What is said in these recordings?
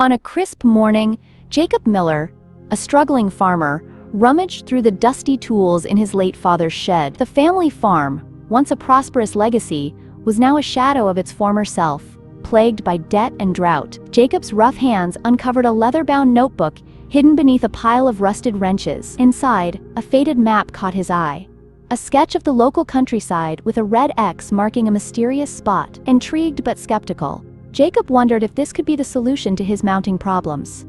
On a crisp morning, Jacob Miller, a struggling farmer, rummaged through the dusty tools in his late father's shed. The family farm, once a prosperous legacy, was now a shadow of its former self, plagued by debt and drought. Jacob's rough hands uncovered a leather-bound notebook hidden beneath a pile of rusted wrenches. Inside, a faded map caught his eye. A sketch of the local countryside with a red X marking a mysterious spot. Intrigued but skeptical, Jacob wondered if this could be the solution to his mounting problems.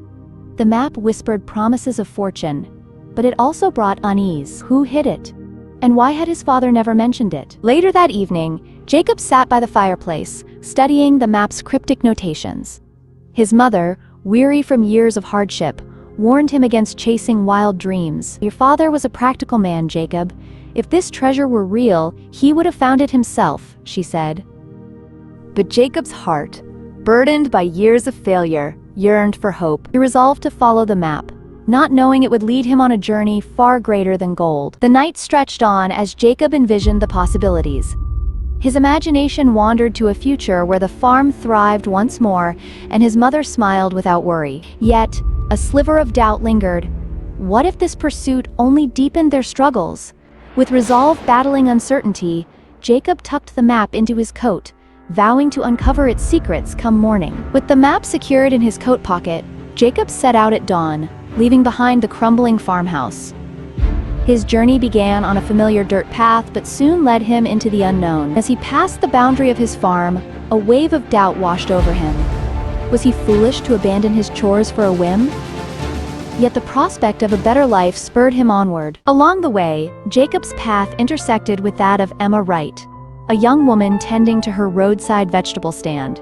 The map whispered promises of fortune, but it also brought unease. Who hid it? And why had his father never mentioned it? Later that evening, Jacob sat by the fireplace, studying the map's cryptic notations. His mother, weary from years of hardship, warned him against chasing wild dreams. "Your father was a practical man, Jacob. If this treasure were real, he would have found it himself," she said. But Jacob's heart, burdened by years of failure, yearned for hope. He resolved to follow the map, not knowing it would lead him on a journey far greater than gold. The night stretched on as Jacob envisioned the possibilities. His imagination wandered to a future where the farm thrived once more and his mother smiled without worry. Yet, a sliver of doubt lingered. What if this pursuit only deepened their struggles? With resolve battling uncertainty, Jacob tucked the map into his coat, vowing to uncover its secrets come morning. With the map secured in his coat pocket, Jacob set out at dawn, leaving behind the crumbling farmhouse. His journey began on a familiar dirt path but soon led him into the unknown. As he passed the boundary of his farm, a wave of doubt washed over him. Was he foolish to abandon his chores for a whim? Yet the prospect of a better life spurred him onward. Along the way, Jacob's path intersected with that of Emma Wright, a young woman tending to her roadside vegetable stand.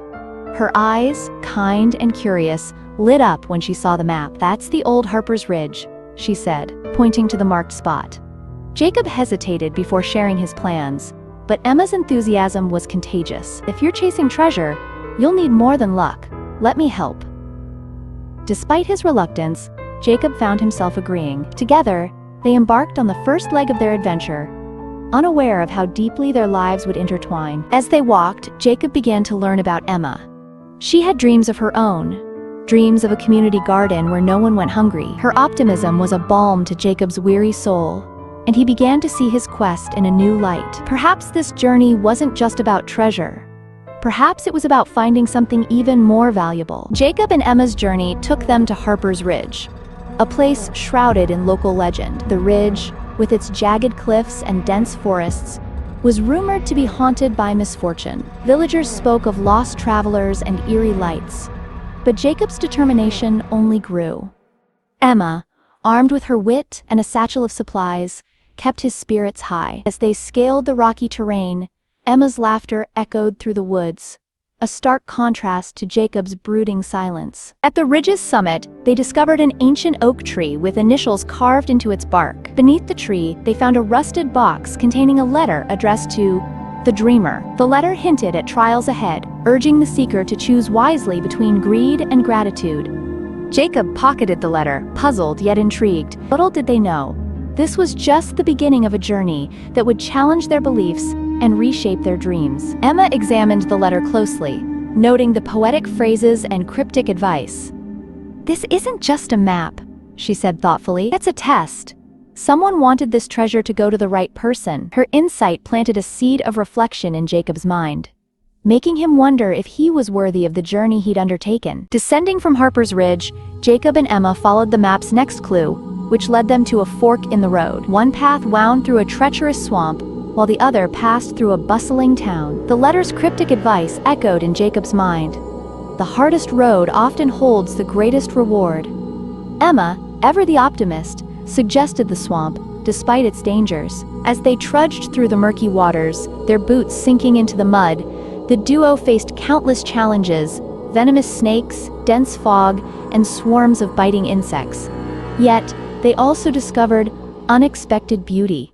Her eyes, kind and curious, lit up when she saw the map. "That's the old Harper's Ridge," she said, pointing to the marked spot. Jacob hesitated before sharing his plans, but Emma's enthusiasm was contagious. "If you're chasing treasure, you'll need more than luck. Let me help." Despite his reluctance, Jacob found himself agreeing. Together, they embarked on the first leg of their adventure, unaware of how deeply their lives would intertwine. As they walked, Jacob began to learn about Emma. She had dreams of her own, dreams of a community garden where no one went hungry. Her optimism was a balm to Jacob's weary soul, and he began to see his quest in a new light. Perhaps this journey wasn't just about treasure. Perhaps it was about finding something even more valuable. Jacob and Emma's journey took them to Harper's Ridge, a place shrouded in local legend. The ridge, with its jagged cliffs and dense forests, was rumored to be haunted by misfortune. Villagers spoke of lost travelers and eerie lights, but Jacob's determination only grew. Emma, armed with her wit and a satchel of supplies, kept his spirits high. As they scaled the rocky terrain, Emma's laughter echoed through the woods, a stark contrast to Jacob's brooding silence. At the ridge's summit, they discovered an ancient oak tree with initials carved into its bark. Beneath the tree, they found a rusted box containing a letter addressed to the dreamer. The letter hinted at trials ahead, urging the seeker to choose wisely between greed and gratitude. Jacob pocketed the letter, puzzled yet intrigued. Little did they know, this was just the beginning of a journey that would challenge their beliefs and reshape their dreams. Emma examined the letter closely, noting the poetic phrases and cryptic advice. "This isn't just a map," she said thoughtfully. "It's a test. Someone wanted this treasure to go to the right person." Her insight planted a seed of reflection in Jacob's mind, making him wonder if he was worthy of the journey he'd undertaken. Descending from Harper's Ridge, Jacob and Emma followed the map's next clue, which led them to a fork in the road. One path wound through a treacherous swamp, while the other passed through a bustling town. The letter's cryptic advice echoed in Jacob's mind. The hardest road often holds the greatest reward. Emma, ever the optimist, suggested the swamp, despite its dangers. As they trudged through the murky waters, their boots sinking into the mud, the duo faced countless challenges: venomous snakes, dense fog, and swarms of biting insects. Yet, they also discovered unexpected beauty.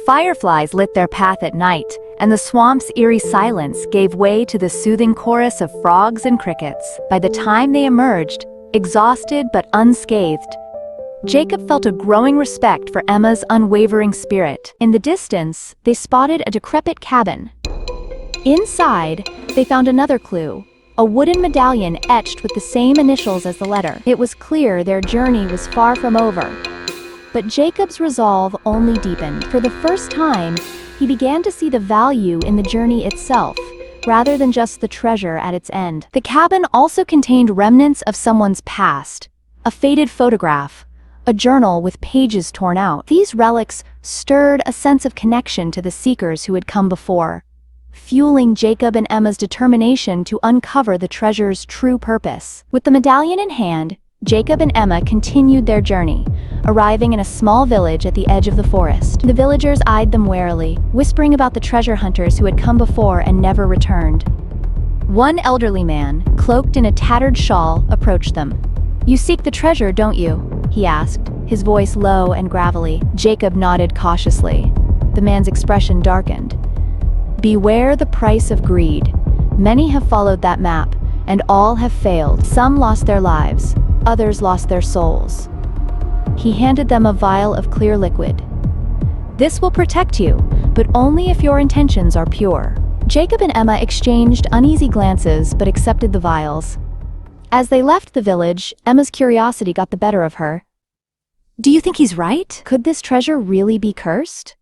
Fireflies lit their path at night, and the swamp's eerie silence gave way to the soothing chorus of frogs and crickets. By the time they emerged, exhausted but unscathed, Jacob felt a growing respect for Emma's unwavering spirit. In the distance, they spotted a decrepit cabin. Inside, they found another clue: a wooden medallion etched with the same initials as the letter. It was clear their journey was far from over. But Jacob's resolve only deepened. For the first time, he began to see the value in the journey itself, rather than just the treasure at its end. The cabin also contained remnants of someone's past, a faded photograph, a journal with pages torn out. These relics stirred a sense of connection to the seekers who had come before, fueling Jacob and Emma's determination to uncover the treasure's true purpose. With the medallion in hand, Jacob and Emma continued their journey, arriving in a small village at the edge of the forest. The villagers eyed them warily, whispering about the treasure hunters who had come before and never returned. One elderly man, cloaked in a tattered shawl, approached them. "You seek the treasure, don't you?" he asked, his voice low and gravelly. Jacob nodded cautiously. The man's expression darkened. "Beware the price of greed. Many have followed that map, and all have failed. Some lost their lives, others lost their souls." He handed them a vial of clear liquid. "This will protect you, but only if your intentions are pure." Jacob and Emma exchanged uneasy glances but accepted the vials. As they left the village, Emma's curiosity got the better of her. "Do you think he's right? Could this treasure really be cursed?"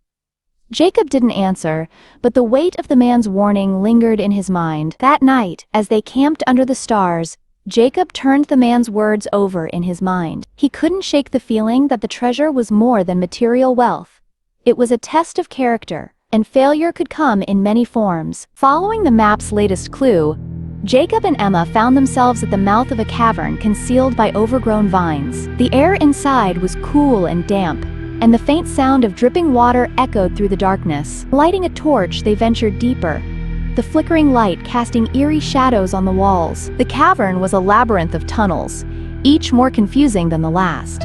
Jacob didn't answer, but the weight of the man's warning lingered in his mind. That night, as they camped under the stars, Jacob turned the man's words over in his mind. He couldn't shake the feeling that the treasure was more than material wealth. It was a test of character, and failure could come in many forms. Following the map's latest clue, Jacob and Emma found themselves at the mouth of a cavern concealed by overgrown vines. The air inside was cool and damp, and the faint sound of dripping water echoed through the darkness. Lighting a torch, they ventured deeper, the flickering light casting eerie shadows on the walls. The cavern was a labyrinth of tunnels, each more confusing than the last.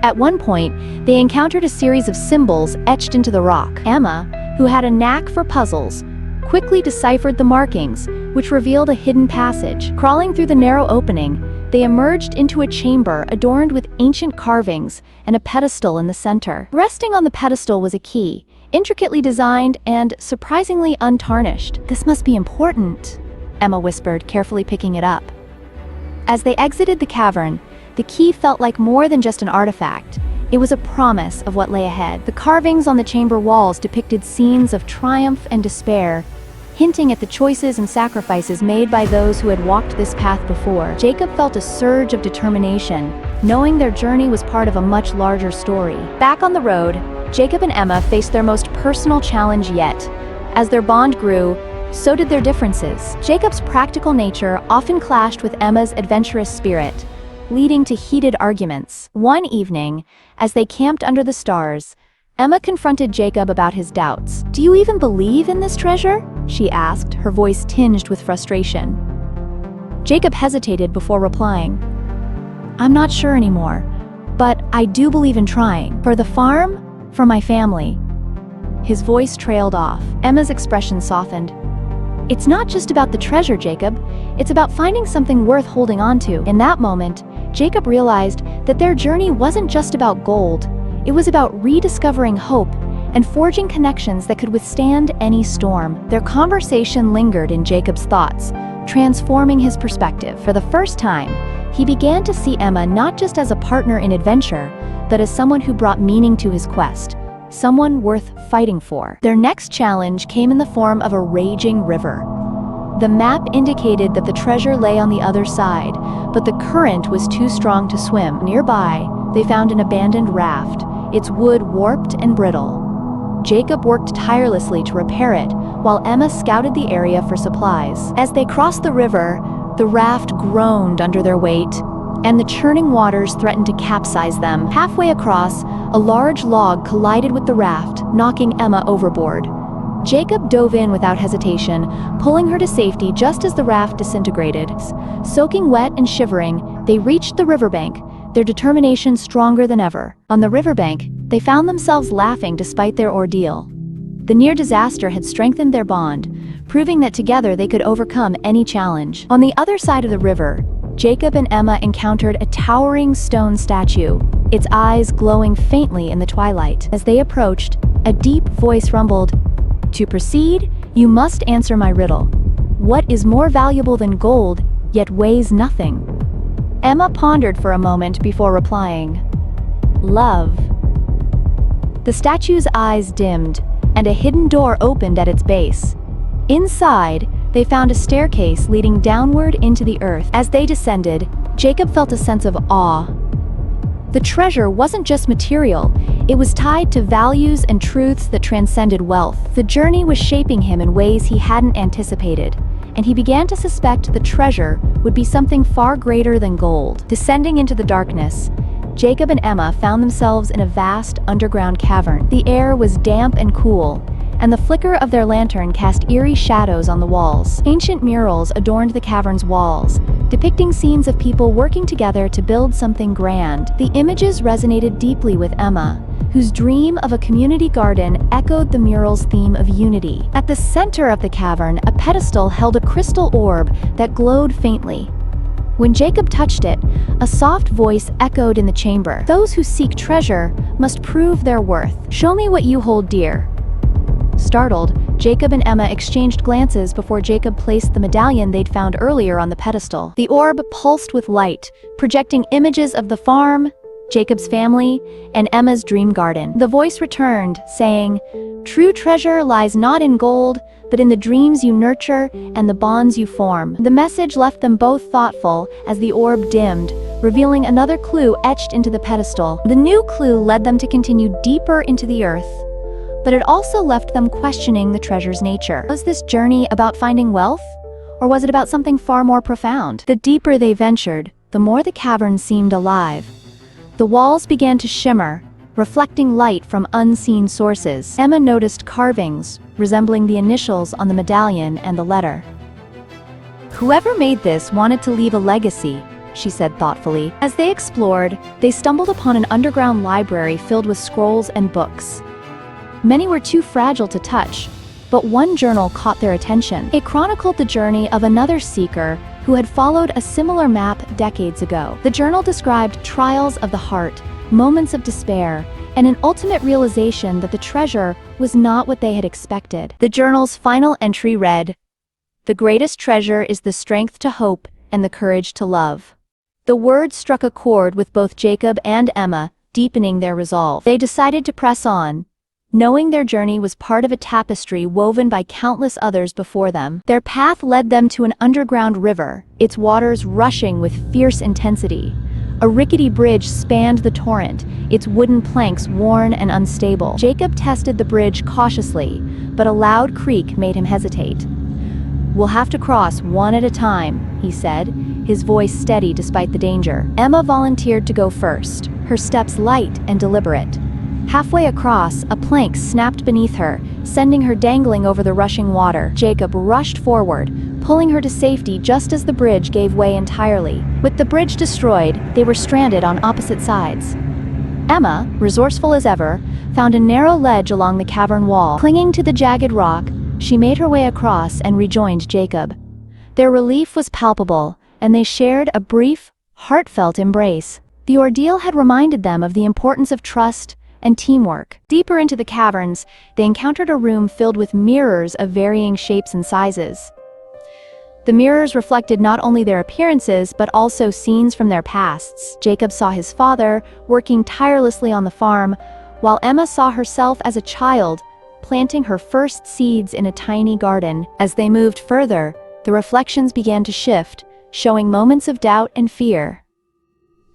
At one point, they encountered a series of symbols etched into the rock. Emma, who had a knack for puzzles, quickly deciphered the markings, which revealed a hidden passage. Crawling through the narrow opening, they emerged into a chamber adorned with ancient carvings and a pedestal in the center. Resting on the pedestal was a key, intricately designed and surprisingly untarnished. "This must be important," Emma whispered, carefully picking it up. As they exited the cavern, the key felt like more than just an artifact. It was a promise of what lay ahead. The carvings on the chamber walls depicted scenes of triumph and despair, hinting at the choices and sacrifices made by those who had walked this path before. Jacob felt a surge of determination, knowing their journey was part of a much larger story. Back on the road, Jacob and Emma faced their most personal challenge yet. As their bond grew, so did their differences. Jacob's practical nature often clashed with Emma's adventurous spirit, leading to heated arguments. One evening, as they camped under the stars, Emma confronted Jacob about his doubts. "Do you even believe in this treasure?" she asked, her voice tinged with frustration. Jacob hesitated before replying. "I'm not sure anymore, but I do believe in trying. For the farm, for my family." His voice trailed off. Emma's expression softened. "It's not just about the treasure, Jacob. It's about finding something worth holding on to." In that moment, Jacob realized that their journey wasn't just about gold. It was about rediscovering hope and forging connections that could withstand any storm. Their conversation lingered in Jacob's thoughts, transforming his perspective. For the first time, he began to see Emma not just as a partner in adventure, but as someone who brought meaning to his quest, someone worth fighting for. Their next challenge came in the form of a raging river. The map indicated that the treasure lay on the other side, but the current was too strong to swim. Nearby, they found an abandoned raft, its wood warped and brittle. Jacob worked tirelessly to repair it, while Emma scouted the area for supplies. As they crossed the river, the raft groaned under their weight, and the churning waters threatened to capsize them. Halfway across, a large log collided with the raft, knocking Emma overboard. Jacob dove in without hesitation, pulling her to safety just as the raft disintegrated. Soaking wet and shivering, they reached the riverbank, their determination stronger than ever. On the riverbank, they found themselves laughing despite their ordeal. The near disaster had strengthened their bond, proving that together they could overcome any challenge. On the other side of the river, Jacob and Emma encountered a towering stone statue, its eyes glowing faintly in the twilight. As they approached, a deep voice rumbled, "To proceed, you must answer my riddle. What is more valuable than gold, yet weighs nothing? Emma pondered for a moment before replying. Love. The statue's eyes dimmed, and a hidden door opened at its base. Inside, they found a staircase leading downward into the earth. As they descended, Jacob felt a sense of awe. The treasure wasn't just material, it was tied to values and truths that transcended wealth. The journey was shaping him in ways he hadn't anticipated, and he began to suspect the treasure would be something far greater than gold. Descending into the darkness, Jacob and Emma found themselves in a vast underground cavern. The air was damp and cool, and the flicker of their lantern cast eerie shadows on the walls. Ancient murals adorned the cavern's walls, depicting scenes of people working together to build something grand. The images resonated deeply with Emma, whose dream of a community garden echoed the mural's theme of unity. At the center of the cavern, a pedestal held a crystal orb that glowed faintly. When Jacob touched it, a soft voice echoed in the chamber. Those who seek treasure must prove their worth. Show me what you hold dear. Startled, Jacob and Emma exchanged glances before Jacob placed the medallion they'd found earlier on the pedestal. The orb pulsed with light, projecting images of the farm, Jacob's family, and Emma's dream garden. The voice returned, saying, "True treasure lies not in gold, but in the dreams you nurture and the bonds you form." The message left them both thoughtful as the orb dimmed, revealing another clue etched into the pedestal. The new clue led them to continue deeper into the earth, but it also left them questioning the treasure's nature. Was this journey about finding wealth, or was it about something far more profound? The deeper they ventured, the more the cavern seemed alive. The walls began to shimmer, reflecting light from unseen sources. Emma noticed carvings, resembling the initials on the medallion and the letter. Whoever made this wanted to leave a legacy, she said thoughtfully. As they explored, they stumbled upon an underground library filled with scrolls and books. Many were too fragile to touch, but one journal caught their attention. It chronicled the journey of another seeker who had followed a similar map decades ago. The journal described trials of the heart, moments of despair, and an ultimate realization that the treasure was not what they had expected. The journal's final entry read, "The greatest treasure is the strength to hope and the courage to love." The words struck a chord with both Jacob and Emma, deepening their resolve. They decided to press on, knowing their journey was part of a tapestry woven by countless others before them. Their path led them to an underground river, its waters rushing with fierce intensity. A rickety bridge spanned the torrent, its wooden planks worn and unstable. Jacob tested the bridge cautiously, but a loud creak made him hesitate. "We'll have to cross one at a time," he said, his voice steady despite the danger. Emma volunteered to go first, her steps light and deliberate. Halfway across, a plank snapped beneath her, sending her dangling over the rushing water. Jacob rushed forward, pulling her to safety just as the bridge gave way entirely. With the bridge destroyed, they were stranded on opposite sides. Emma, resourceful as ever, found a narrow ledge along the cavern wall. Clinging to the jagged rock, she made her way across and rejoined Jacob. Their relief was palpable, and they shared a brief, heartfelt embrace. The ordeal had reminded them of the importance of trust and teamwork. Deeper into the caverns, they encountered a room filled with mirrors of varying shapes and sizes. The mirrors reflected not only their appearances, but also scenes from their pasts. Jacob saw his father, working tirelessly on the farm, while Emma saw herself as a child, planting her first seeds in a tiny garden. As they moved further, the reflections began to shift, showing moments of doubt and fear.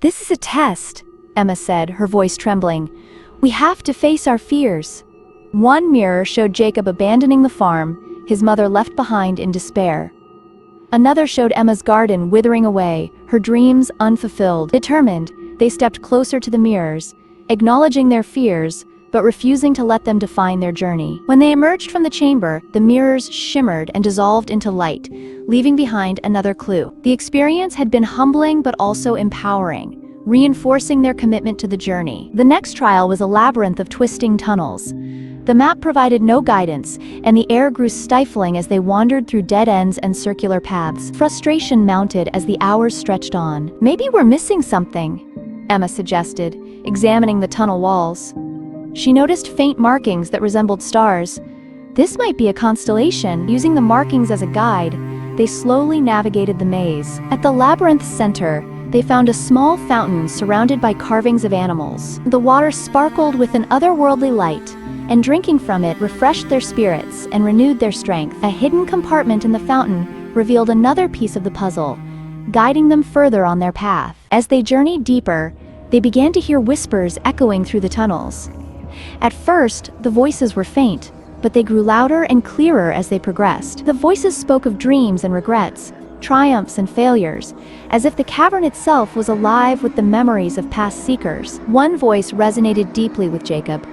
"This is a test," Emma said, her voice trembling. "We have to face our fears." One mirror showed Jacob abandoning the farm, his mother left behind in despair. Another showed Emma's garden withering away, her dreams unfulfilled. Determined, they stepped closer to the mirrors, acknowledging their fears, but refusing to let them define their journey. When they emerged from the chamber, the mirrors shimmered and dissolved into light, leaving behind another clue. The experience had been humbling but also empowering, reinforcing their commitment to the journey. The next trial was a labyrinth of twisting tunnels. The map provided no guidance, and the air grew stifling as they wandered through dead ends and circular paths. Frustration mounted as the hours stretched on. "Maybe we're missing something," Emma suggested, examining the tunnel walls. She noticed faint markings that resembled stars. This might be a constellation. Using the markings as a guide, they slowly navigated the maze. At the labyrinth's center, they found a small fountain surrounded by carvings of animals. The water sparkled with an otherworldly light, and drinking from it refreshed their spirits and renewed their strength. A hidden compartment in the fountain revealed another piece of the puzzle, guiding them further on their path. As they journeyed deeper, they began to hear whispers echoing through the tunnels. At first, the voices were faint, but they grew louder and clearer as they progressed. The voices spoke of dreams and regrets, triumphs and failures, as if the cavern itself was alive with the memories of past seekers. One voice resonated deeply with Jacob.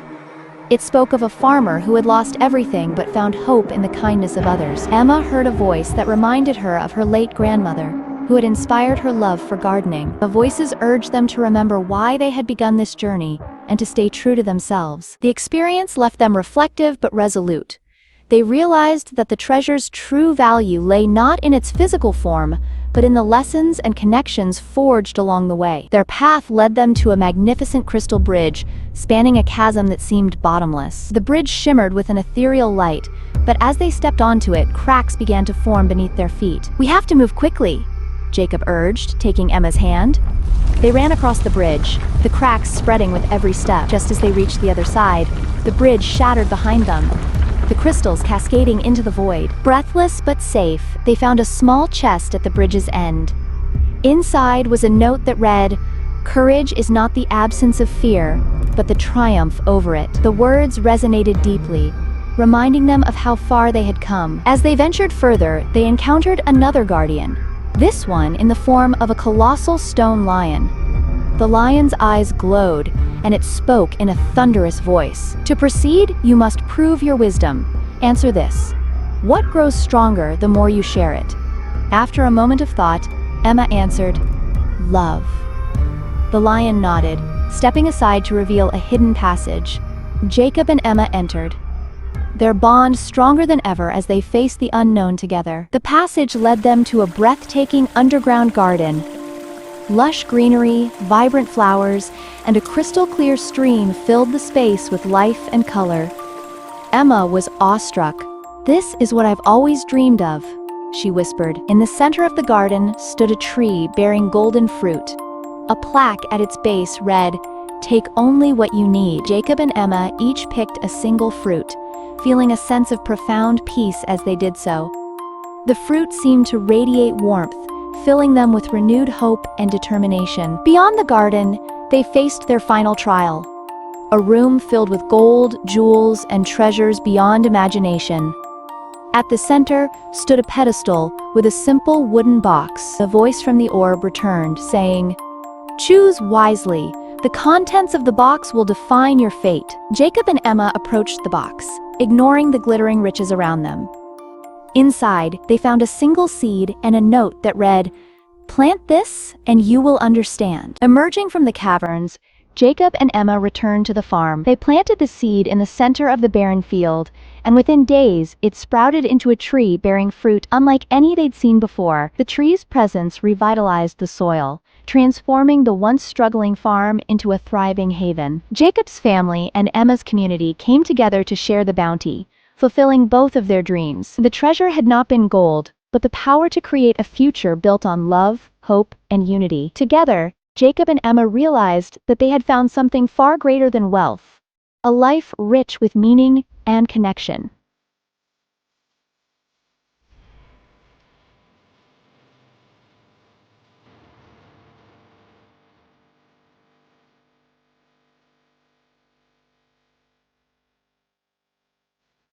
It spoke of a farmer who had lost everything but found hope in the kindness of others. Emma heard a voice that reminded her of her late grandmother, who had inspired her love for gardening. The voices urged them to remember why they had begun this journey and to stay true to themselves. The experience left them reflective but resolute. They realized that the treasure's true value lay not in its physical form, but in the lessons and connections forged along the way. Their path led them to a magnificent crystal bridge, spanning a chasm that seemed bottomless. The bridge shimmered with an ethereal light, but as they stepped onto it, cracks began to form beneath their feet. "We have to move quickly," Jacob urged, taking Emma's hand. They ran across the bridge, the cracks spreading with every step. Just as they reached the other side, the bridge shattered behind them, the crystals cascading into the void. Breathless but safe, they found a small chest at the bridge's end. Inside was a note that read, "Courage is not the absence of fear, but the triumph over it." The words resonated deeply, reminding them of how far they had come. As they ventured further, they encountered another guardian, this one in the form of a colossal stone lion. The lion's eyes glowed, and it spoke in a thunderous voice. "To proceed, you must prove your wisdom. Answer this. What grows stronger the more you share it?" After a moment of thought, Emma answered, "Love." The lion nodded, stepping aside to reveal a hidden passage. Jacob and Emma entered, their bond stronger than ever as they faced the unknown together. The passage led them to a breathtaking underground garden. Lush greenery, vibrant flowers, and a crystal-clear stream filled the space with life and color. Emma was awestruck. "This is what I've always dreamed of," she whispered. In the center of the garden stood a tree bearing golden fruit. A plaque at its base read, "Take only what you need." Jacob and Emma each picked a single fruit, feeling a sense of profound peace as they did so. The fruit seemed to radiate warmth, filling them with renewed hope and determination. Beyond the garden, they faced their final trial. A room filled with gold, jewels, and treasures beyond imagination. At the center stood a pedestal with a simple wooden box. The voice from the orb returned, saying, "Choose wisely. The contents of the box will define your fate." Jacob and Emma approached the box, ignoring the glittering riches around them. Inside, they found a single seed and a note that read, "Plant this and you will understand." Emerging from the caverns, Jacob and Emma returned to the farm. They planted the seed in the center of the barren field, and within days, it sprouted into a tree bearing fruit unlike any they'd seen before. The tree's presence revitalized the soil, transforming the once struggling farm into a thriving haven. Jacob's family and Emma's community came together to share the bounty, fulfilling both of their dreams. The treasure had not been gold, but the power to create a future built on love, hope, and unity. Together, Jacob and Emma realized that they had found something far greater than wealth, a life rich with meaning and connection.